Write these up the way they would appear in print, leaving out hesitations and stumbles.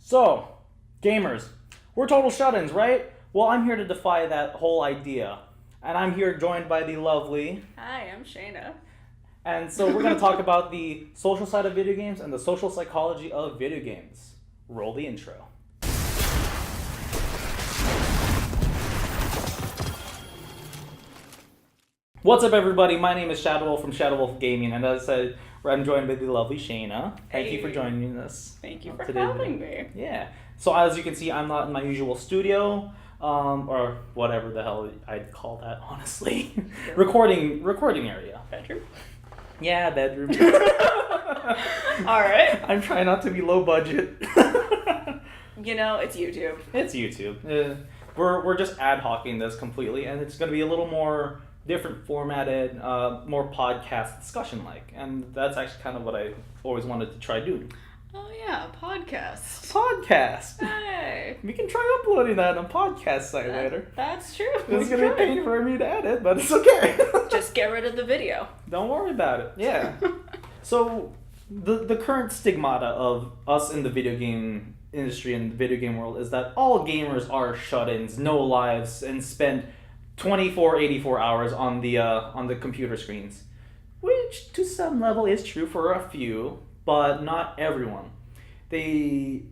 So, gamers, we're total shut-ins, right? Well, I'm here to defy that whole idea. And I'm here joined by the lovely... Hi, I'm Shayna. And so we're going to talk about the social side of video games and the social psychology of video games. Roll the intro. What's up, everybody? My name is Shadow Wolf from Shadow Wolf Gaming, and as I said, I'm joined by the lovely Shayna. Thank you for joining us. Thank you for having me. Yeah. So as you can see, I'm not in my usual studio, or whatever the hell I'd call that, honestly. recording area. Bedroom? Yeah, bedroom. Alright. I'm trying not to be low budget. You know, it's YouTube. It's YouTube. We're just ad hocing this completely, and it's going to be a little more different formatted, more podcast discussion like, and that's actually kind of what I always wanted to try doing. Oh yeah, podcast. Hey, we can try uploading that on podcast site later. That's true. It's gonna be a pain for me to edit, but it's okay. Just get rid of the video. Don't worry about it. Yeah. So the current stigmata of us in the video game industry and the video game world is that all gamers are shut-ins, no lives, and spend 84 hours on the computer screens, which to some level is true for a few, but not everyone. The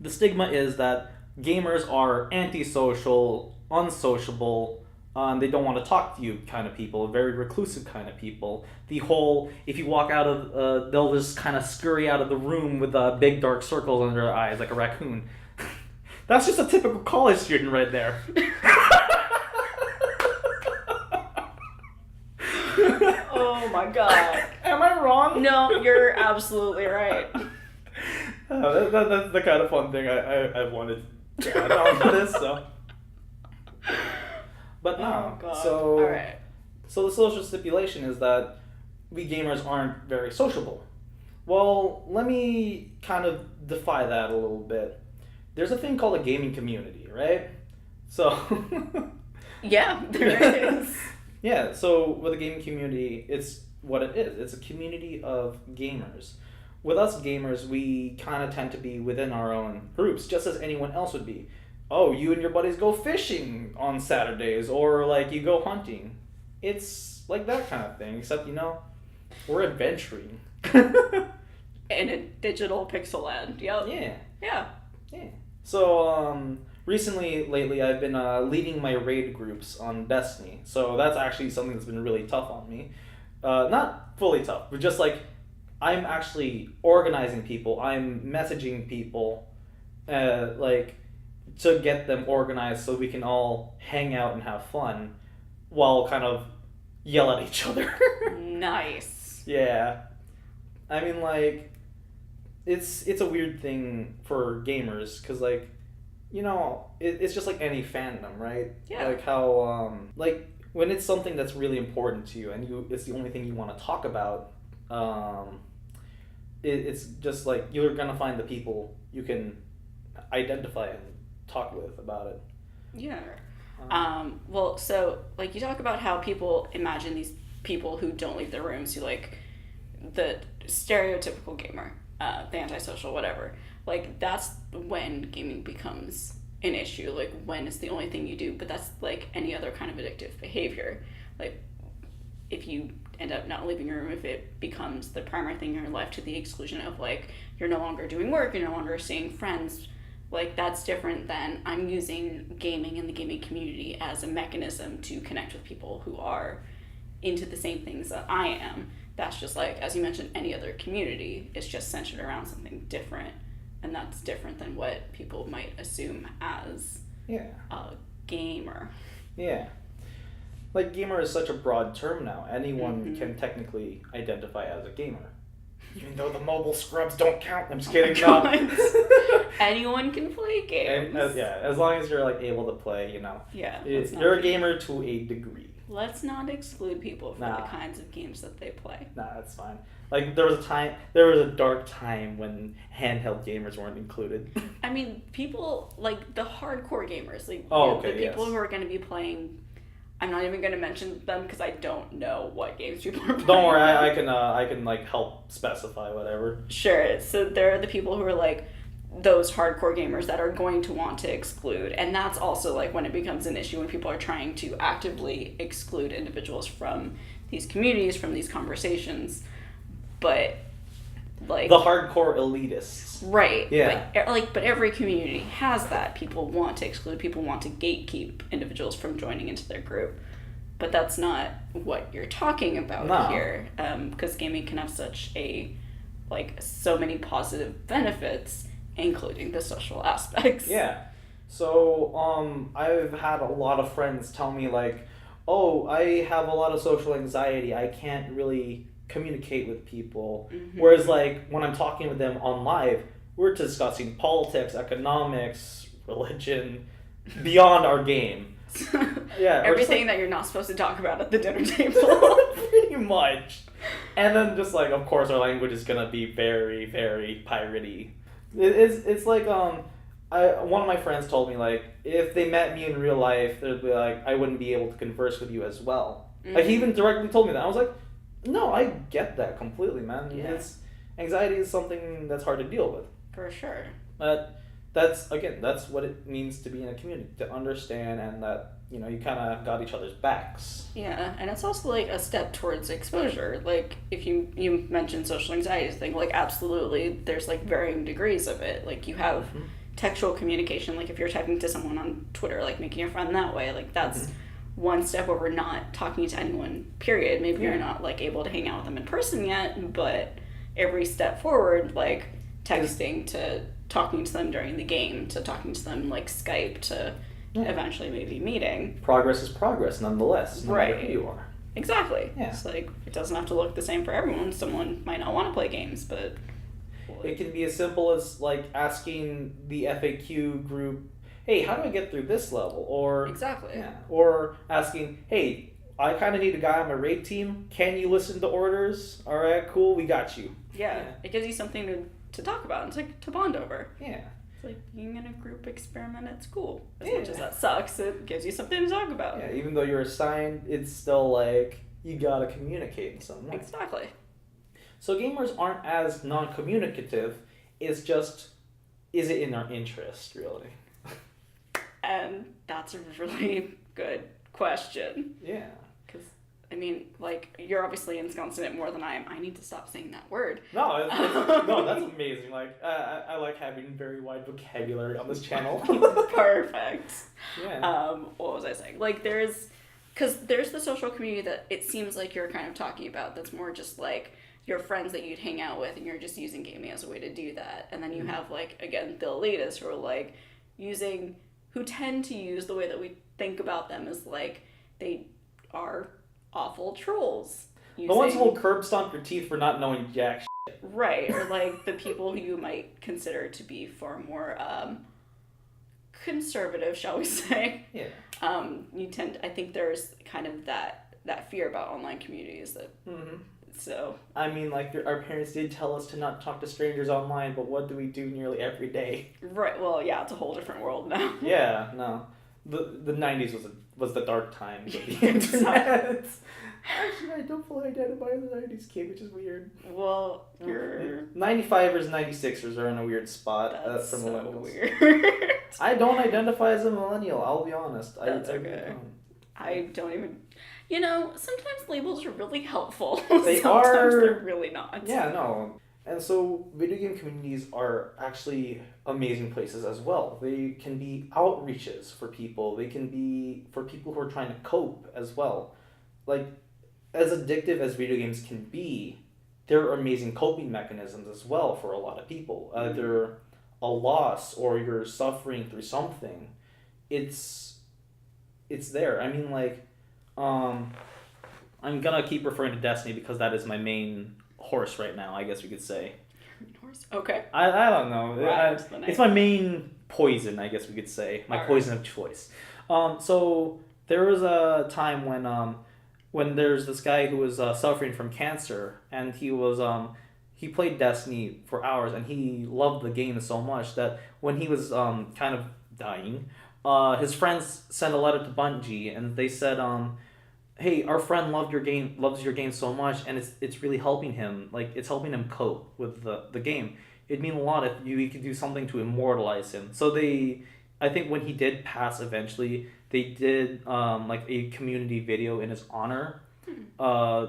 stigma is that gamers are antisocial, unsociable, they don't want to talk to you kind of people, very reclusive kind of people. The whole, if you walk out of, they'll just kind of scurry out of the room with big dark circles under their eyes like a raccoon. That's just a typical college student right there. Oh my god. Am I wrong? No, you're absolutely right. That's the kind of fun thing I wanted to add on to this, so. But no. Oh god. So, alright. So the social stipulation is that we gamers aren't very sociable. Well, let me kind of defy that a little bit. There's a thing called a gaming community, right? So... Yeah, there is. Yeah, so with a gaming community, it's what it is. It's a community of gamers. With us gamers, we kind of tend to be within our own groups, just as anyone else would be. Oh, you and your buddies go fishing on Saturdays, or like you go hunting. It's like that kind of thing, except, we're adventuring. In a digital pixel land, yep. Yeah. So, lately, I've been leading my raid groups on Destiny. So that's actually something that's been really tough on me. Not fully tough, but just like, I'm actually organizing people. I'm messaging people, to get them organized so we can all hang out and have fun while kind of yell at each other. Nice. Yeah. I mean, like, it's a weird thing for gamers, because, like, it's just like any fandom, right? Yeah. Like how, when it's something that's really important to you and it's the only thing you want to talk about, it's just like you're going to find the people you can identify and talk with about it. Yeah. Well, so, like, you talk about how people imagine these people who don't leave their rooms, who, like, the stereotypical gamer, the antisocial, whatever. Like, that's when gaming becomes an issue, like, when it's the only thing you do, but that's, like, any other kind of addictive behavior. Like, if you end up not leaving your room, if it becomes the primary thing in your life to the exclusion of, like, you're no longer doing work, you're no longer seeing friends, like, that's different than I'm using gaming and the gaming community as a mechanism to connect with people who are into the same things that I am. That's just, like, as you mentioned, any other community. It's just centered around something different. And that's different than what people might assume as a gamer. Yeah. Like, gamer is such a broad term now. Anyone can technically identify as a gamer. Even though the mobile scrubs don't count. I'm just kidding. Anyone can play games. As long as you're, like, able to play, Yeah. You're a gamer to a degree. Let's not exclude people from the kinds of games that they play. Nah, that's fine. Like, there was a dark time when handheld gamers weren't included. I mean, people, like, the hardcore gamers, like, the people who are going to be playing, I'm not even going to mention them because I don't know what games people are playing. Don't worry, I can like help specify whatever. Sure. So there are the people who are like those hardcore gamers that are going to want to exclude, and that's also like when it becomes an issue when people are trying to actively exclude individuals from these communities, from these conversations. But like the hardcore elitists. Right. Yeah. But every community has that. People want to exclude, people want to gatekeep individuals from joining into their group. But that's not what you're talking about here. Because gaming can have so many positive benefits, including the social aspects. Yeah. So, I've had a lot of friends tell me like, oh, I have a lot of social anxiety. I can't really communicate with people. Mm-hmm. Whereas like when I'm talking with them on live, we're discussing politics, economics, religion, beyond our game. Yeah, everything that you're not supposed to talk about at the dinner table. Pretty much. And then just like, of course, our language is gonna be very, very piratey. It's like one of my friends told me like if they met me in real life, they'd be like, I wouldn't be able to converse with you as well. Mm-hmm. Like he even directly told me that. I was like, no, I get that completely, man. Yeah. Anxiety is something that's hard to deal with. For sure. But that's what it means to be in a community, to understand and that, you kind of got each other's backs. Yeah, and it's also like a step towards exposure. Like if you mentioned social anxiety thing, like absolutely there's like varying degrees of it. Like you have textual communication, like if you're typing to someone on Twitter, like making a friend that way, like that's one step over not talking to anyone, period. Maybe you're not like able to hang out with them in person yet, but every step forward, like texting to talking to them during the game to talking to them like Skype to eventually maybe meeting. Progress is progress nonetheless, no matter who you are. Exactly. Yeah. It's like it doesn't have to look the same for everyone. Someone might not want to play games, but it can be as simple as like asking the FAQ group, hey, how do I get through this level? Or or asking, hey, I kind of need a guy on my raid team. Can you listen to orders? All right, cool, we got you. Yeah. It gives you something to talk about and to bond over. Yeah. It's like being in a group experiment at school. As much as that sucks, it gives you something to talk about. Yeah, even though you're assigned, it's still like you gotta communicate in some way. Exactly. So gamers aren't as non-communicative. It's just, is it in our interest, really? And that's a really good question. Yeah. Because, I mean, like, you're obviously ensconced in it more than I am. I need to stop saying that word. No, no, that's amazing. Like, I like having very wide vocabulary on this channel. Perfect. Yeah. What was I saying? Like, because there's the social community that it seems like you're kind of talking about that's more just, like, your friends that you'd hang out with and you're just using gaming as a way to do that. And then you have, like, again, the elitists who are, like, who tend to use the way that we think about them as, like, they are awful trolls. The ones who will curb stomp your teeth for not knowing jack shit. Right, or, like, the people who you might consider to be far more conservative, shall we say. Yeah. I think there's kind of that fear about online communities that... Mm-hmm. So I mean, like, our parents did tell us to not talk to strangers online, but what do we do nearly every day? Right. Well, yeah, it's a whole different world now. Yeah. No. The 90s was the dark times of the internet. Actually, I don't fully identify as a 90s kid, which is weird. Well, you're 95ers, 96ers are in a weird spot. That's for so millennials. Weird. I don't identify as a millennial. I'll be honest. That's okay. I don't even. Sometimes labels are really helpful. Sometimes they're really not. Yeah, no. And so video game communities are actually amazing places as well. They can be outreaches for people. They can be for people who are trying to cope as well. Like, as addictive as video games can be, there are amazing coping mechanisms as well for a lot of people. Either a loss or you're suffering through something. It's there. I mean, like... I'm gonna keep referring to Destiny because that is my main horse right now, I guess we could say. Horse? Okay. I don't know. It's my main poison, I guess we could say. My poison of choice. So there was a time when there's this guy who was suffering from cancer, and he played Destiny for hours, and he loved the game so much that when he was kind of dying, his friends sent a letter to Bungie, and they said, "Hey, our friend loves your game so much, and it's really helping him. Like it's helping him cope with the game. It'd mean a lot if you could do something to immortalize him." So I think when he did pass eventually, they did like a community video in his honor.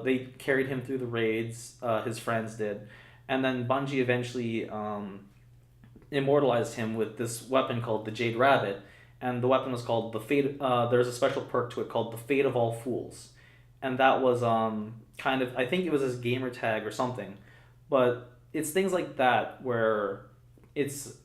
They carried him through the raids. His friends did, and then Bungie eventually immortalized him with this weapon called the Jade Rabbit, and the weapon was called the Fate. There's a special perk to it called the Fate of All Fools, and that was kind of, I think it was his gamer tag or something, but it's things like that where it's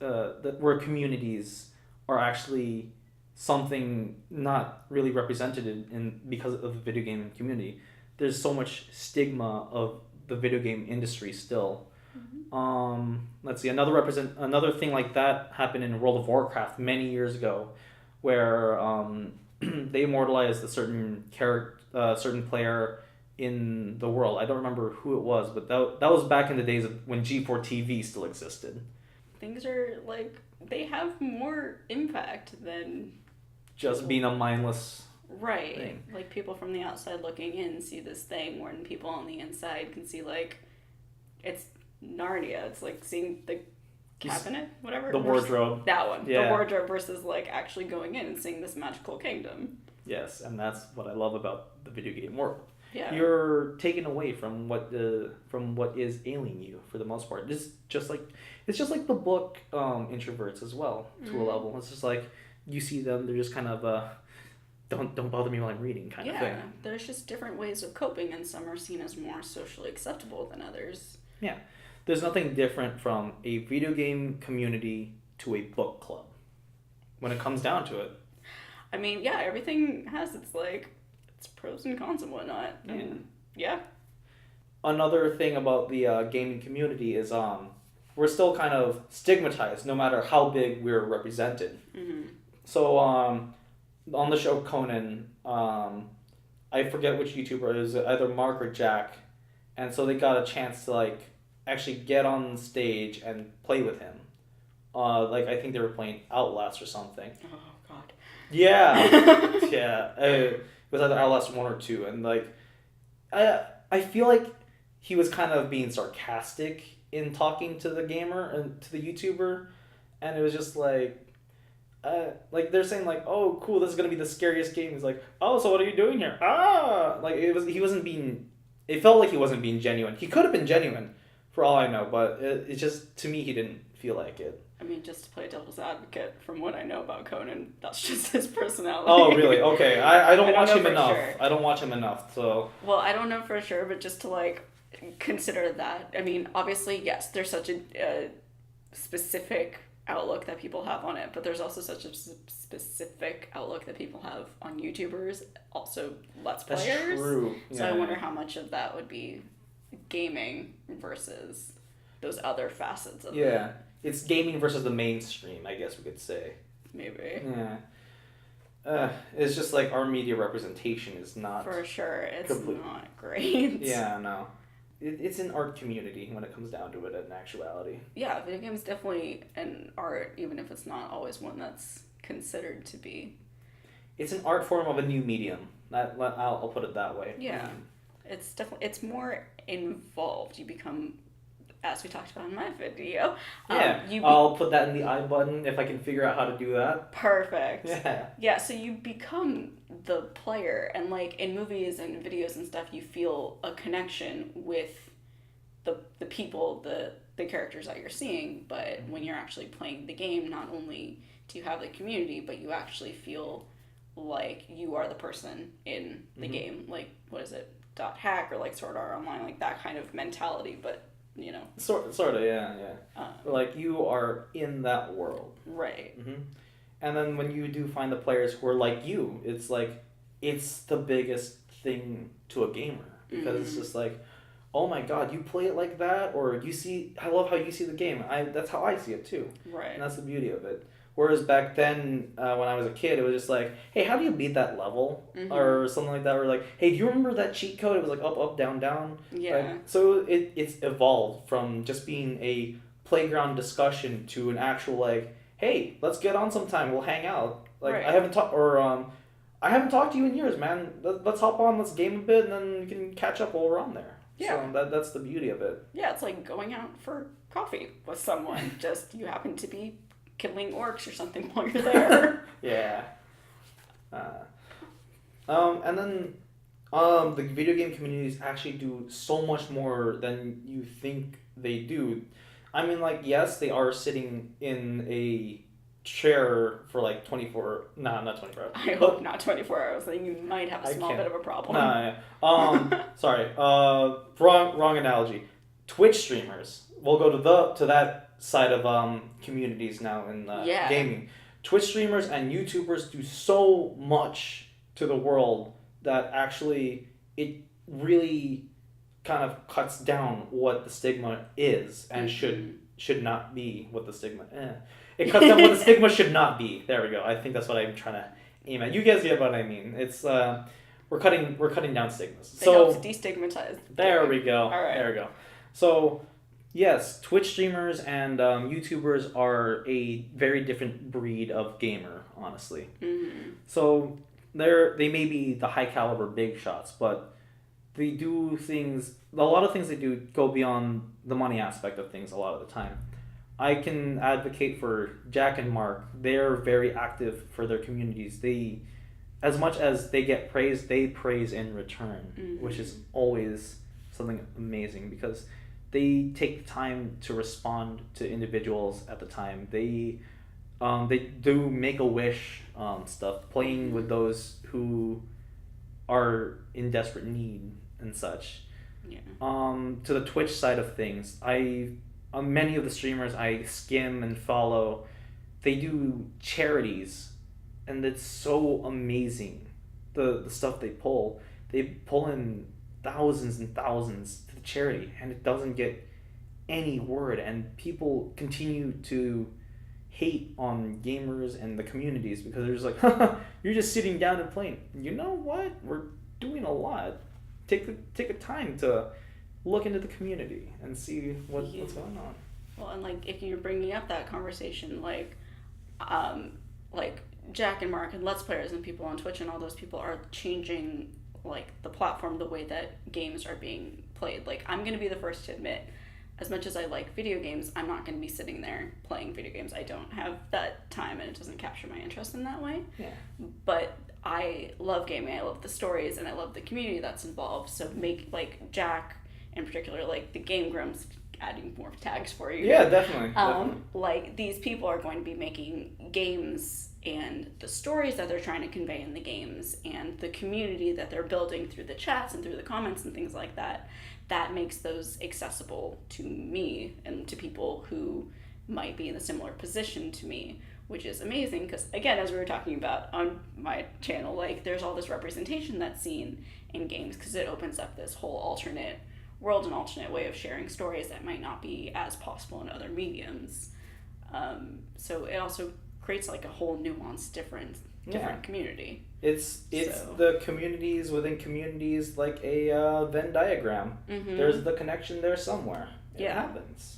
where communities are actually something not really represented in because of the video game community. There's so much stigma of the video game industry still. Let's see, another thing like that happened in World of Warcraft many years ago, where they immortalized a certain certain player in the world. I don't remember who it was, but that was back in the days of when G4 TV still existed. Things are like, they have more impact than just being a mindless thing. Like people from the outside looking in see this thing, when people on the inside can see like it's Narnia. It's like seeing the cabinet, whatever. The wardrobe. That one. Yeah. The wardrobe versus like actually going in and seeing this magical kingdom. Yes, and that's what I love about the video game world. Yeah. You're taken away from what is ailing you for the most part. It's just like the book Introverts as well, to a level. It's just like you see them, they're just kind of don't bother me while I'm reading kind of thing. Yeah, there's just different ways of coping, and some are seen as more socially acceptable than others. Yeah. There's nothing different from a video game community to a book club when it comes down to it. I mean, yeah, everything has its pros and cons and whatnot. And yeah. Another thing about the gaming community is we're still kind of stigmatized no matter how big we're represented. Mm-hmm. So on the show Conan, I forget which YouTuber, it was either Mark or Jack, and so they got a chance to like actually get on stage and play with him. I think they were playing Outlast or something. Oh God. Yeah. Yeah. It was either Outlast 1 or 2, and I feel like he was kind of being sarcastic in talking to the gamer and to the YouTuber, and it was just like they're saying like, "Oh, cool, this is gonna be the scariest game." He's like, "Oh, so what are you doing here?" He wasn't being. It felt like he wasn't being genuine. He could have been genuine, for all I know, but it just, to me, he didn't feel like it. I mean, just to play devil's advocate, from what I know about Conan, that's just his personality. Oh, really? Okay. I don't watch him enough. Sure. I don't watch him enough, so... Well, I don't know for sure, but just to, consider that. I mean, obviously, yes, there's such a specific outlook that people have on it, but there's also such a specific outlook that people have on YouTubers, also Let's Players. That's true. So I wonder how much of that would be gaming versus those other facets of it. Yeah. It's gaming versus the mainstream, I guess we could say. Maybe. Yeah. It's just like our media representation is not... For sure, it's not great. Yeah, no. It's an art community when it comes down to it in actuality. Yeah, video games definitely an art, even if it's not always one that's considered to be. It's an art form of a new medium. I'll put it that way. Yeah. It's more involved. You become, as we talked about in my video. I'll put that in the I button if I can figure out how to do that. Perfect. Yeah. Yeah, so you become the player, and in movies and videos and stuff, you feel a connection with the people, the characters that you're seeing, but when you're actually playing the game, not only do you have the community, but you actually feel like you are the person in the game. What is it? .hack or Sword Art Online, that kind of mentality, but Sort of, yeah. You are in that world. Right. Mm-hmm. And then when you do find the players who are like you, it's it's the biggest thing to a gamer, because it's just oh my God, you play it like that, or I love how you see the game. That's how I see it too. Right. And that's the beauty of it. Whereas back then, when I was a kid, it was just hey, how do you beat that level? Mm-hmm. Or something like that. Or hey, do you remember that cheat code? It was up, up, down, down. Yeah. So it's evolved from just being a playground discussion to an actual hey, let's get on sometime. We'll hang out. Like Right. I haven't talked to you in years, man. Let's hop on. Let's game a bit, and then we can catch up while we're on there. Yeah. So that's the beauty of it. Yeah, it's like going out for coffee with someone. Just you happen to be killing orcs or something while you're there. Yeah. And then the video game communities actually do so much more than you think they do. I mean, like, yes, they are sitting in a chair for like 24, not 24 hours. I hope not 24 hours. Then you might have a small bit of a problem. Sorry. Wrong analogy. Twitch streamers. We'll go to that side of communities now in gaming. Twitch streamers and YouTubers do so much to the world that actually it really kind of cuts down what the stigma is and should not be what the stigma. It cuts down what the stigma should not be. There we go. I think that's what I'm trying to aim at. You guys get what I mean. It's we're cutting down stigmas. It helps destigmatize. There we go. All right. There we go. So yes, Twitch streamers and YouTubers are a very different breed of gamer, honestly. Mm-hmm. So they may be the high caliber big shots, but they do things. A lot of things they do go beyond the money aspect of things a lot of the time. I can advocate for Jack and Mark. They're very active for their communities. They, as much as they get praise, they praise in return, which is always something amazing because they take the time to respond to individuals at the time. They do Make-A-Wish stuff, playing with those who are in desperate need and such. Yeah. To the Twitch side of things, many of the streamers I skim and follow, they do charities, and it's so amazing. The stuff they pull in thousands and thousands to the charity, and it doesn't get any word, and people continue to hate on gamers and the communities because they're just like, you're just sitting down and playing. You know what? We're doing a lot. Take a time to look into the community and see what's going on. Well, and like if you're bringing up that conversation, like Jack and Mark and Let's Players and people on Twitch and all those people are changing like the platform, the way that games are being played. Like I'm gonna be the first to admit, as much as I like video games, I'm not gonna be sitting there playing video games. I don't have that time, and it doesn't capture my interest in that way. Yeah. But I love gaming. I love the stories, and I love the community that's involved. So make like Jack in particular, like the Game Grumps, adding more tags for you. Yeah, definitely. Like these people are going to be making games, and the stories that they're trying to convey in the games and the community that they're building through the chats and through the comments and things like that, that makes those accessible to me and to people who might be in a similar position to me, which is amazing because, again, as we were talking about on my channel, like there's all this representation that's seen in games because it opens up this whole alternate world, an alternate way of sharing stories that might not be as possible in other mediums. So it also creates like a whole nuanced, different community. It's the communities within communities, like a Venn diagram. Mm-hmm. There's the connection there somewhere. It happens.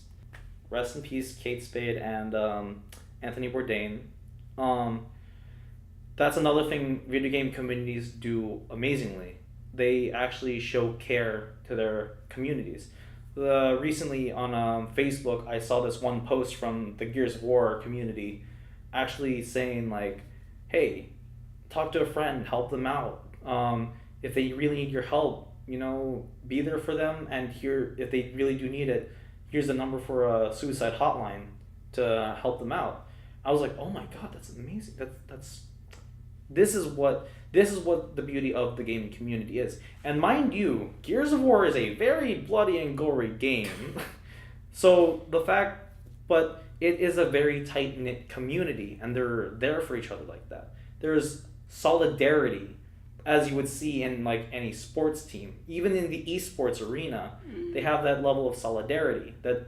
Rest in peace, Kate Spade and Anthony Bourdain. That's another thing video game communities do amazingly. They actually show care to their communities. Recently on Facebook, I saw this one post from the Gears of War community actually saying like, hey, talk to a friend, help them out. If they really need your help, be there for them, and if they really do need it, here's the number for a suicide hotline to help them out. I was like, oh my god, that's amazing. This is what the beauty of the gaming community is. And mind you, Gears of War is a very bloody and gory game. But it is a very tight-knit community, and they're there for each other like that. There's solidarity, as you would see in like any sports team. Even in the esports arena, they have that level of solidarity that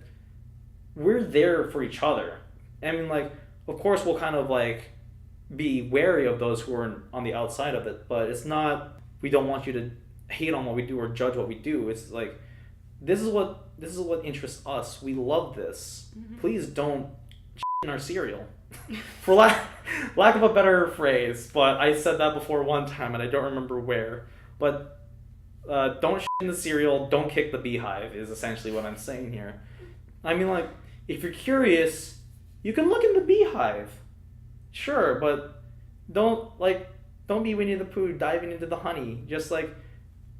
we're there for each other. I mean, like, of course we'll kind of like be wary of those who are on the outside of it, but it's not, we don't want you to hate on what we do or judge what we do. It's like, this is what interests us. We love this. Please don't in our cereal. For lack of a better phrase, but I said that before one time and I don't remember where. But don't shit in the cereal, don't kick the beehive is essentially what I'm saying here. I mean, like, if you're curious, you can look in the beehive. Sure, but don't be Winnie the Pooh diving into the honey. Just, like,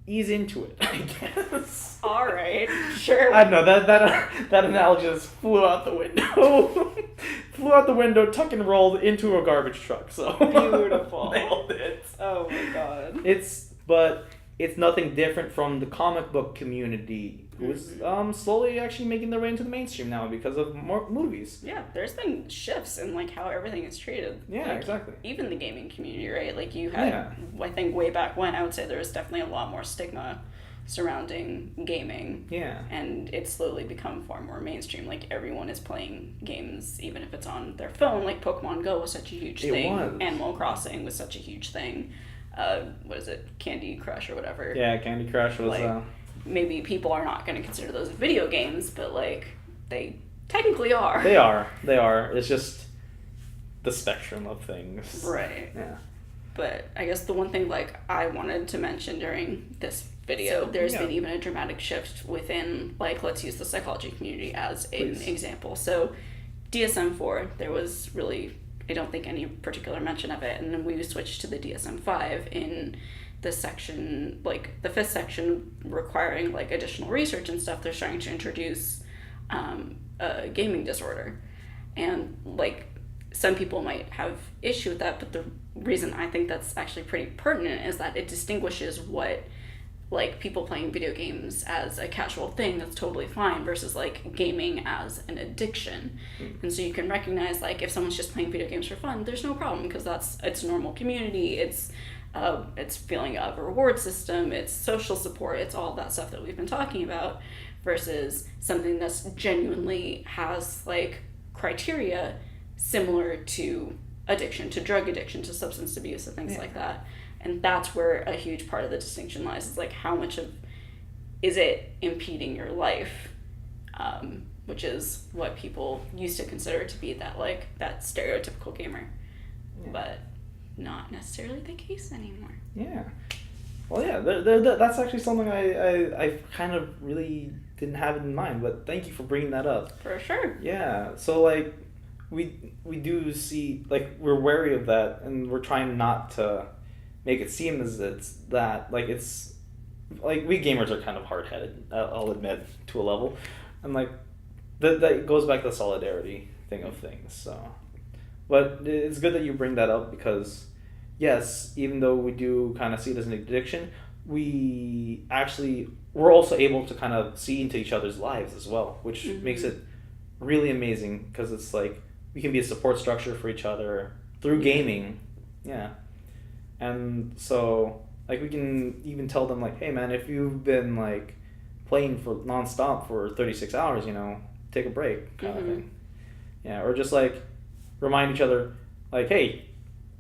ease into it, I guess. All right, sure. I don't know, that analogy just flew out the window. Flew out the window, tuck and rolled into a garbage truck. So Beautiful. Nailed it. Oh my god. But it's nothing different from the comic book community, who's slowly actually making their way into the mainstream now because of more movies. Yeah, there's been shifts in like how everything is treated. Yeah, like, exactly. Even the gaming community, right? Like you had, I think way back when, I would say there was definitely a lot more stigma surrounding gaming. Yeah. And it's slowly become far more mainstream. Like everyone is playing games, even if it's on their phone. Like Pokemon Go was such a huge thing. Was. Animal Crossing was such a huge thing. What is it? Candy Crush or whatever. Yeah, Candy Crush was like, maybe people are not going to consider those video games, but like they technically are. They are. It's just the spectrum of things. Right. Yeah. But I guess the one thing like I wanted to mention during this video, there's been even a dramatic shift within, like, let's use the psychology community as an example. So DSM-4, there was really, I don't think, any particular mention of it, and then we switched to the DSM-5 in the section, like the 5th section requiring like additional research and stuff. They're starting to introduce a gaming disorder, and like some people might have issue with that, but the reason I think that's actually pretty pertinent is that it distinguishes what like people playing video games as a casual thing that's totally fine versus like gaming as an addiction. And so you can recognize like if someone's just playing video games for fun, there's no problem because it's a normal community, it's feeling of a reward system, it's social support, it's all that stuff that we've been talking about, versus something that's genuinely has like criteria similar to addiction, to drug addiction, to substance abuse and things like that. And that's where a huge part of the distinction lies. Is like how much of is it impeding your life, which is what people used to consider to be that like that stereotypical gamer, but not necessarily the case anymore. Yeah. Well, yeah, that's actually something I kind of really didn't have in mind, but thank you for bringing that up. For sure. Yeah. So like we do see, like, we're wary of that, and we're trying not to make it seem as it's that, like, it's like we gamers are kind of hard-headed, I'll admit, to a level, and like that goes back to the solidarity thing of things. So, but it's good that you bring that up because yes, even though we do kind of see it as an addiction, we're also able to kind of see into each other's lives as well, which makes it really amazing because it's like we can be a support structure for each other through gaming. Yeah. And so like we can even tell them like, hey man, if you've been like playing for nonstop for 36 hours, you know, take a break kind of thing. Yeah. Or just like remind each other like, hey,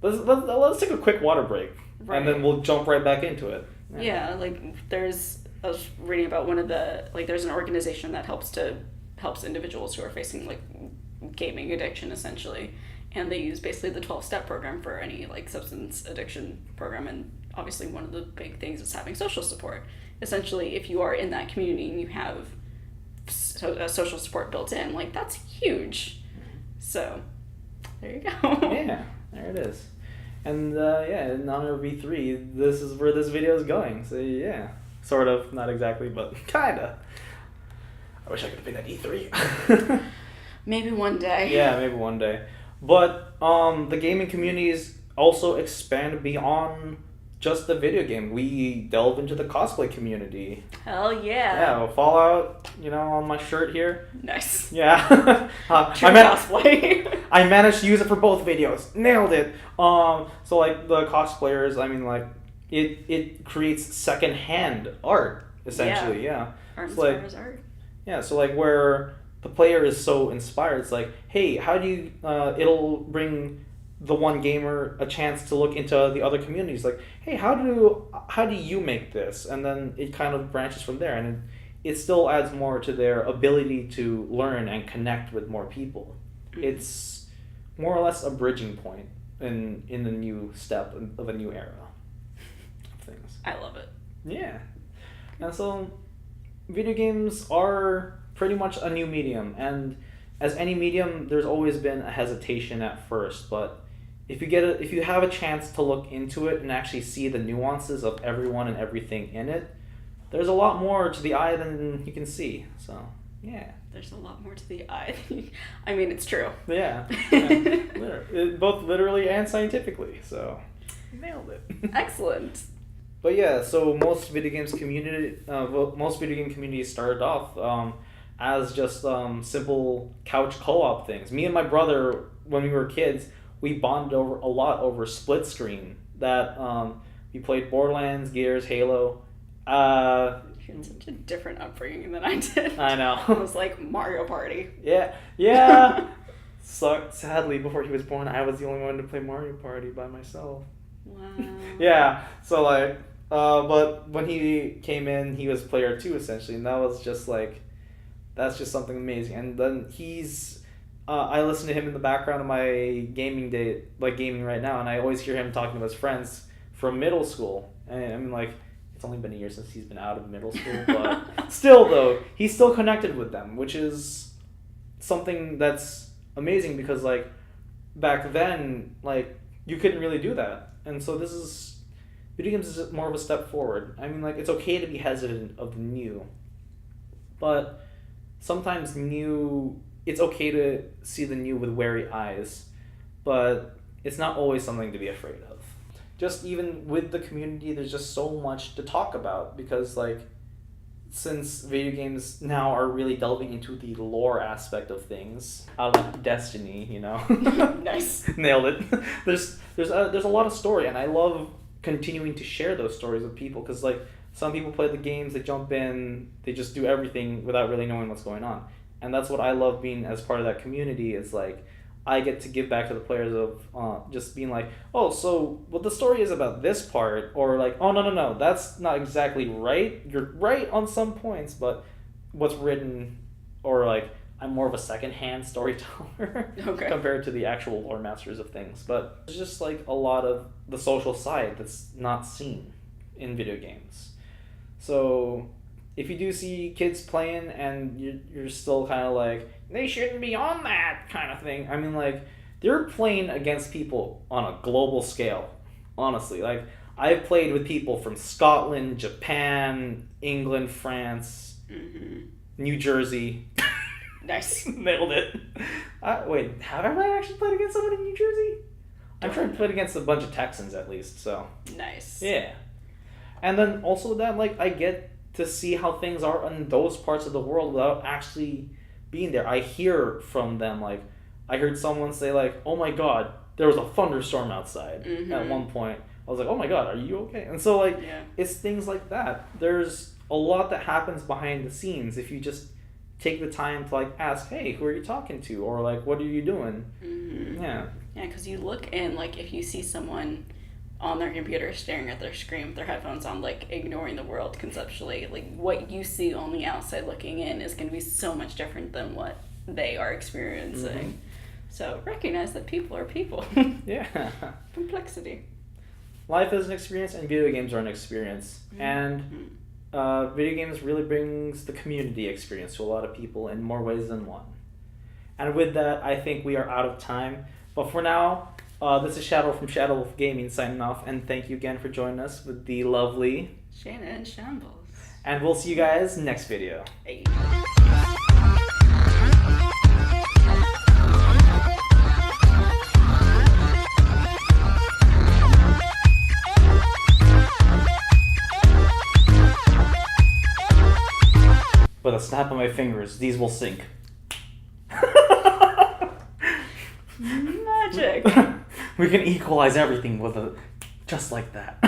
let's take a quick water break, and then we'll jump right back into it. Yeah, like I was reading about one of the, like there's an organization that helps individuals who are facing like gaming addiction essentially, and they use basically the 12-step program for any like substance addiction program, and obviously one of the big things is having social support. Essentially, if you are in that community and you have social support built in, like that's huge. So there you go. Yeah, there it is. And in honor of E3, this is where this video is going. So yeah, sort of, not exactly, but kinda. I wish I could have been at E3. Maybe one day. Yeah, maybe one day. But the gaming communities also expand beyond just the video game. We delve into the cosplay community. Hell yeah. Yeah, well, Fallout, you know, on my shirt here. Nice. Yeah. Cosplay. I managed to use it for both videos. Nailed it. So like the cosplayers, I mean, like it creates secondhand art essentially. Yeah. Art inspires art. Yeah. So like where the player is so inspired, it's like, hey, how do you? It'll bring the one gamer a chance to look into the other communities. Like, hey, how do you make this? And then it kind of branches from there, and it still adds more to their ability to learn and connect with more people. It's more or less a bridging point in the new step of a new era of things. I love it. Yeah. And so video games are pretty much a new medium, and as any medium, there's always been a hesitation at first, but if you have a chance to look into it and actually see the nuances of everyone and everything in it, there's a lot more to the eye than you can see. So, yeah. There's a lot more to the eye. I mean, it's true. Yeah. Both literally and scientifically. So, nailed it. Excellent. But yeah, so most video game communities started off as just simple couch co-op things. Me and my brother, when we were kids, we bonded a lot over split screen. That we played Borderlands, Gears, Halo. You had such a different upbringing than I did. I know. It was like Mario Party. Yeah. So sadly, before he was born, I was the only one to play Mario Party by myself. Wow. Yeah. So like, but when he came in, he was player 2 essentially, and that was just like, that's just something amazing. And then I listen to him in the background of my gaming day, like gaming right now, and I always hear him talking to his friends from middle school. And I'm like, it's only been a year since he's been out of middle school, but still though, he's still connected with them, which is something that's amazing because like back then, like you couldn't really do that. And so video games is more of a step forward. I mean, like it's okay to be hesitant of the new, but sometimes it's okay to see the new with wary eyes, but it's not always something to be afraid of. Just even with the community, there's just so much to talk about because like since video games now are really delving into the lore aspect of things, like Destiny, you know. Nice. Nailed it. There's a lot of story, and I love continuing to share those stories with people because like some people play the games, they jump in, they just do everything without really knowing what's going on. And that's what I love being as part of that community is like I get to give back to the players of just being like, oh, so what the story is about this part, or like, oh, no, that's not exactly right. You're right on some points, but what's written, or like, I'm more of a secondhand storyteller compared to the actual lore masters of things. But there's just like a lot of the social side that's not seen in video games. So if you do see kids playing and you're still kind of like, they shouldn't be on that kind of thing. I mean, like, they're playing against people on a global scale, honestly. Like, I've played with people from Scotland, Japan, England, France, New Jersey. Nice. Nailed it. Wait, have I actually played against someone in New Jersey? I'm sure I played against a bunch of Texans at least, so. Nice. Yeah. And then also that, like, I get to see how things are in those parts of the world without actually being there. I hear from them, like, I heard someone say, like, oh my god, there was a thunderstorm outside at one point. I was like, oh my god, are you okay? And so, like, it's things like that. There's a lot that happens behind the scenes if you just take the time to, like, ask, hey, who are you talking to? Or, like, what are you doing? Yeah. Yeah, because you look in, like, if you see someone on their computer staring at their screen with their headphones on, like, ignoring the world conceptually, like, what you see on the outside looking in is going to be so much different than what they are experiencing. So recognize that people are people. Yeah. Complexity. Life is an experience and video games are an experience. And video games really brings the community experience to a lot of people in more ways than one. And with that, I think we are out of time. But for now, this is Shadow from Shadow Wolf Gaming signing off, and thank you again for joining us with the lovely ShaynainShambles. And we'll see you guys next video. Hey. With a snap of my fingers, these will sync. Magic. We can equalize everything with just like that.